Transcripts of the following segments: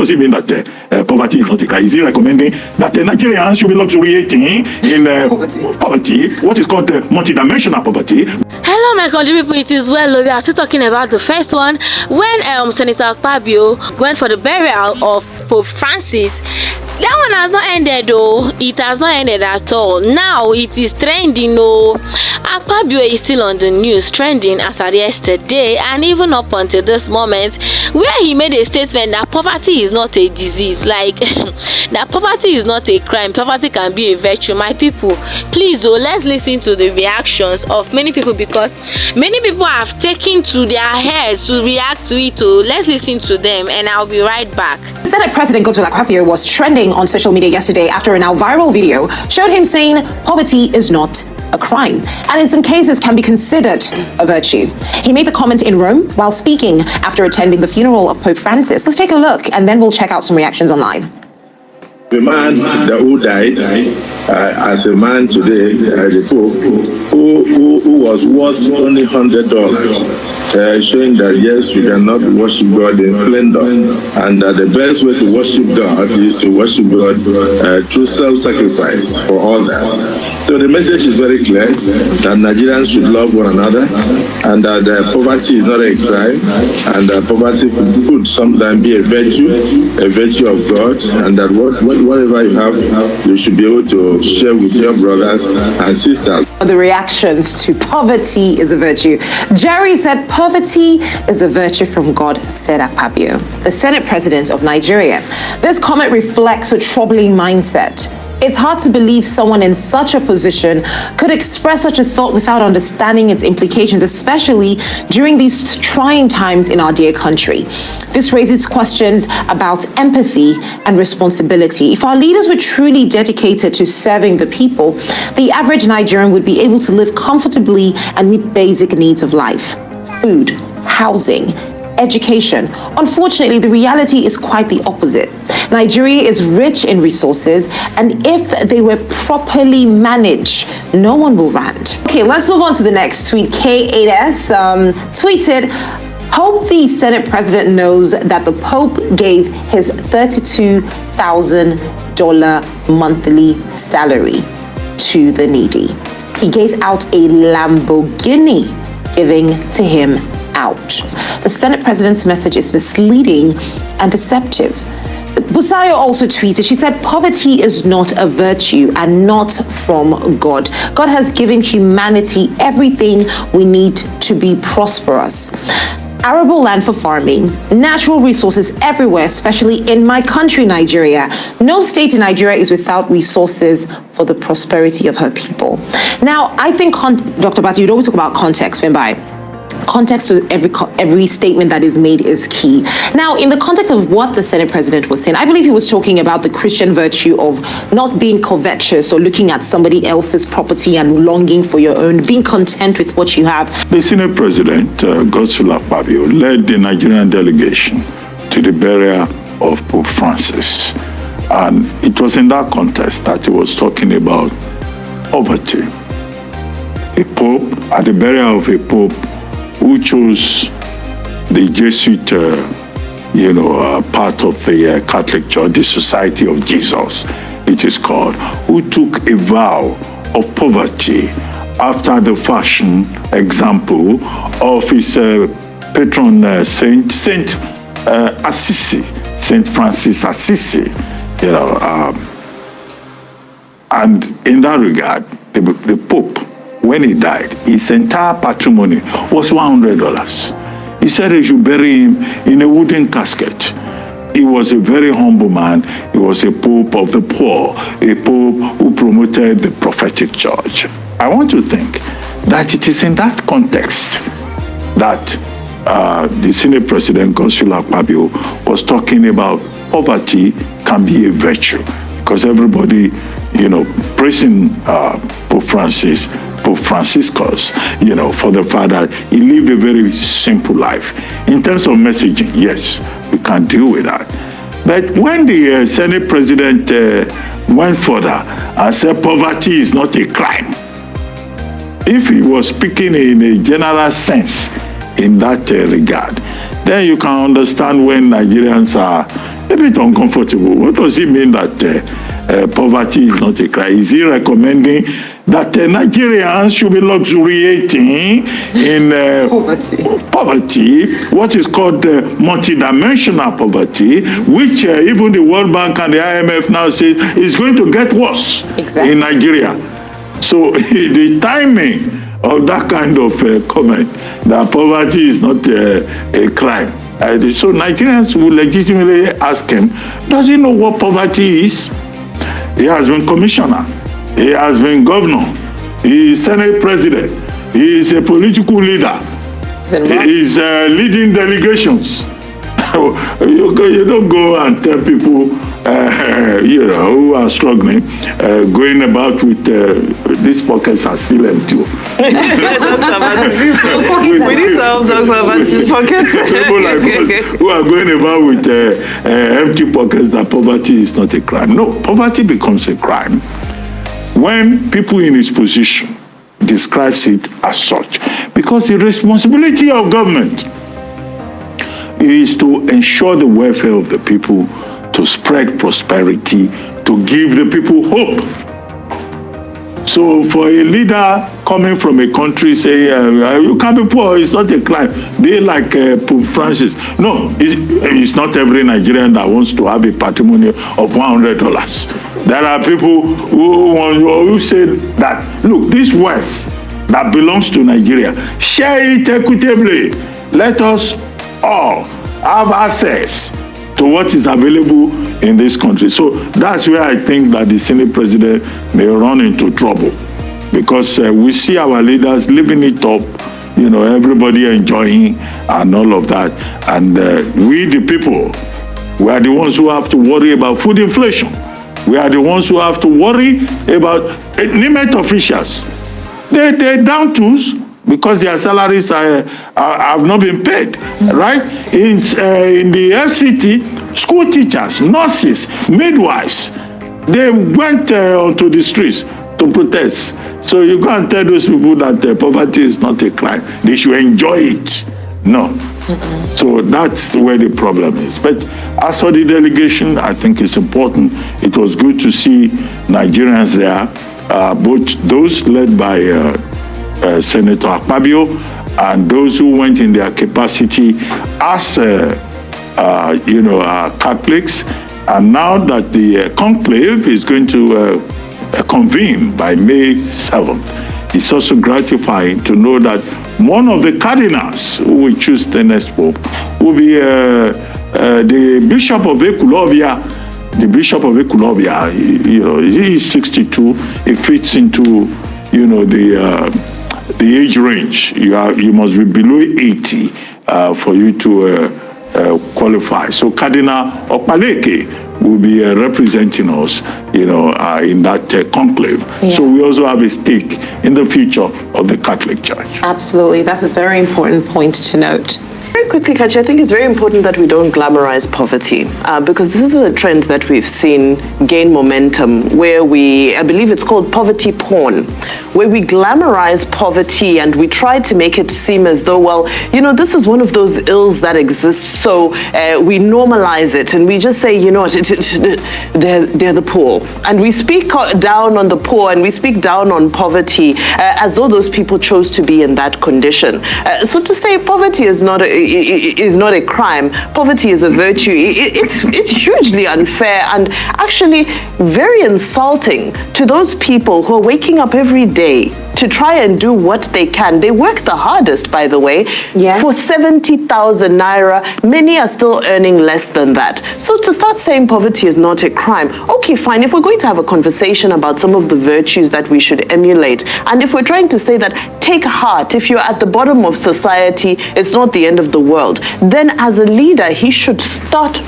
does it mean that poverty is not a crime? Is he recommending that Nigerians should be luxuriating in poverty, what is called multidimensional poverty? Hello, my country people, it is well. We are still talking about the first one when Senator Akpabio went for the burial of Pope Francis. That one has not ended though. It has not ended at all. Now it is trending. Akpabio is still on the news, trending as at yesterday and even up until this moment, where he made a statement that poverty is not a disease, like that poverty is not a crime, poverty can be a virtue. My people, please though, let's listen to the reactions of many people, because many people have taken to their heads to react to it. Let's listen to them and I'll be right back. Senate President Akpabio was trending on social media yesterday after a now viral video showed him saying poverty is not a crime and in some cases can be considered a virtue. He made the comment in Rome while speaking after attending the funeral of Pope Francis. Let's take a look and then we'll check out some reactions online. The man who died as a man today, the Pope, who was worth only $100, showing that yes, we cannot worship God in splendor, and that the best way to worship God is to worship God through self-sacrifice for all that. So the message is very clear that Nigerians should love one another, and that poverty is not a crime, and that poverty could sometimes be a virtue of God, and that whatever you have, you should be able to share with your brothers and sisters. The reactions to poverty is a virtue. Jerry said poverty is a virtue from God, said Akpabio, the Senate President of Nigeria. This comment reflects a troubling mindset. It's hard to believe someone in such a position could express such a thought without understanding its implications, especially during these trying times in our dear country. This raises questions about empathy and responsibility. If our leaders were truly dedicated to serving the people, the average Nigerian would be able to live comfortably and meet basic needs of life: food, housing, education. Unfortunately, the reality is quite the opposite. Nigeria is rich in resources, and if they were properly managed, no one will rant. Okay, let's move on to the next tweet. K8S tweeted, "Hope the Senate President knows that the Pope gave his $32,000 monthly salary to the needy. He gave out a Lamborghini, giving to him out." The Senate President's message is misleading and deceptive. Busayo also tweeted, she said, "Poverty is not a virtue and not from God. God has given humanity everything we need to be prosperous. Arable land for farming, natural resources everywhere, especially in my country, Nigeria. No state in Nigeria is without resources for the prosperity of her people." Now, I think, Dr. Abati, you'd always talk about context, Fembai. Context to every statement that is made is key. Now, in the context of what the Senate President was saying, I believe he was talking about the Christian virtue of not being covetous or looking at somebody else's property and longing for your own, being content with what you have. The Senate President, Akpabio, led the Nigerian delegation to the burial of Pope Francis. And it was in that context that he was talking about poverty. A pope, at the burial of a pope, who chose the Jesuit, part of the Catholic Church, the Society of Jesus, it is called, who took a vow of poverty after the fashion example of his patron Saint Assisi, Saint Francis Assisi, and in that regard, the Pope, when he died, his entire patrimony was $100. He said they should bury him in a wooden casket. He was a very humble man. He was a pope of the poor, a pope who promoted the prophetic church. I want to think that it is in that context that the Senate President, Akpabio, was talking about poverty can be a virtue, because everybody, praising Pope Franciscus, for the fact that he lived a very simple life. In terms of messaging, yes, we can deal with that. But when the Senate President went further and said poverty is not a crime, if he was speaking in a general sense in that regard, then you can understand when Nigerians are a bit uncomfortable. What does it mean that poverty is not a crime? Is he recommending that Nigerians should be luxuriating in poverty, what is called multidimensional poverty, which even the World Bank and the IMF now say is going to get worse in Nigeria. So the timing of that kind of comment, that poverty is not a crime. So Nigerians will legitimately ask him, does he know what poverty is? He has been commissioner. He has been governor. He is Senate president. He is a political leader. He is leading delegations. You don't go and tell people, who are struggling, going about with these pockets are still empty. We need to help Dr. Abati's pockets. People like us who are going about with empty pockets, that poverty is not a crime. No, poverty becomes a crime when people in his position describes it as such. Because the responsibility of government is to ensure the welfare of the people, to spread prosperity, to give the people hope. So for a leader coming from a country saying, you can't be poor, it's not a crime. They like Pope Francis. No, it's not every Nigerian that wants to have a patrimony of $100. There are people who say that, look, this wealth that belongs to Nigeria, share it equitably. Let us all have access to what is available in this country. So that's where I think that the Senate president may run into trouble, because we see our leaders living it up, everybody enjoying and all of that. And we, the people, we are the ones who have to worry about food inflation. We are the ones who have to worry about NIMET officials. They're down tools, because their salaries have not been paid, right? In the FCT, school teachers, nurses, midwives, they went onto the streets to protest. So you go and tell those people that poverty is not a crime. They should enjoy it. No. So that's where the problem is. But as for the delegation, I think it's important. It was good to see Nigerians there, both those led by Senator Akpabio and those who went in their capacity as Catholics. And now that the conclave is going to convene by May 7th, it's also gratifying to know that one of the cardinals who will choose the next pope will be the Bishop of Ekulovia. The Bishop of Ekulovia, he is 62. It fits into, the age range. You must be below 80 for you to qualify. So Cardinal Opaleke will be representing us, in that conclave. Yeah. So we also have a stake in the future of the Catholic Church. Absolutely. That's a very important point to note. Very quickly, Kachi, I think it's very important that we don't glamorize poverty, because this is a trend that we've seen gain momentum, where I believe it's called poverty porn, where we glamorize poverty and we try to make it seem as though, well, this is one of those ills that exists, so we normalize it and we just say, they're the poor. And we speak down on the poor and we speak down on poverty as though those people chose to be in that condition. So to say poverty is not a crime, poverty is a virtue, it's hugely unfair and actually very insulting to those people who are waking up every day to try and do what they can. They work the hardest, by the way, yes, for 70,000 naira. Many are still earning less than that. So to start saying poverty is not a crime, okay, fine. If we're going to have a conversation about some of the virtues that we should emulate, and if we're trying to say that, take heart, if you're at the bottom of society, it's not the end of the world, then as a leader, he should start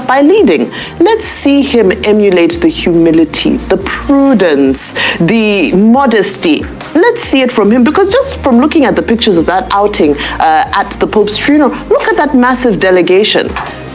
by leading. Let's see him emulate the humility, the prudence, the modesty. Let's see it from him, because just from looking at the pictures of that outing at the Pope's funeral, look at that massive delegation.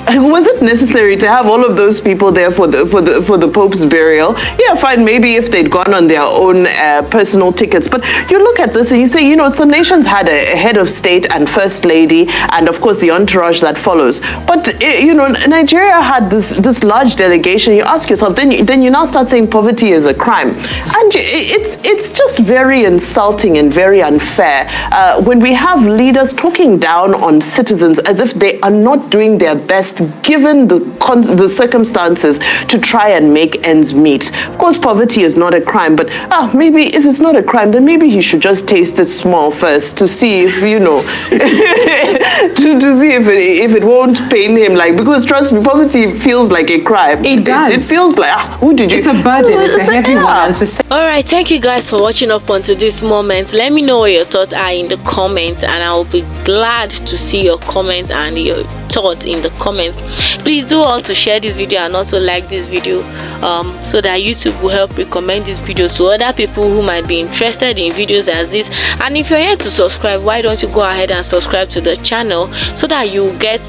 Was it necessary to have all of those people there for the Pope's burial? Yeah, fine. Maybe if they'd gone on their own personal tickets. But you look at this and you say, you know, some nations had a head of state and first lady, and of course the entourage that follows. But you know, Nigeria had this large delegation. You ask yourself, then you now start saying poverty is a crime, and it's just very insulting and very unfair when we have leaders talking down on citizens as if they are not doing their best given the circumstances to try and make ends meet. Of course, poverty is not a crime, but maybe if it's not a crime, then maybe he should just taste it small first to see if, you know, to see if it won't pain him. Like, because trust me, poverty feels like a crime. It does. It feels like, who did you? It's a burden. It's a heavy one. All right, thank you guys for watching up until this moment. Let me know what your thoughts are in the comments, and I'll be glad to see your comments and your thoughts in the comments. Please do also share this video and also like this video so that YouTube will help recommend this video to other people who might be interested in videos as this. And if you're here to subscribe, why don't you go ahead and subscribe to the channel so that you get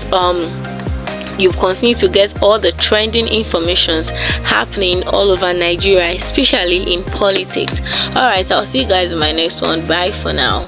you continue to get all the trending informations happening all over Nigeria, especially in politics. All right, I'll see you guys in my next one. Bye for now.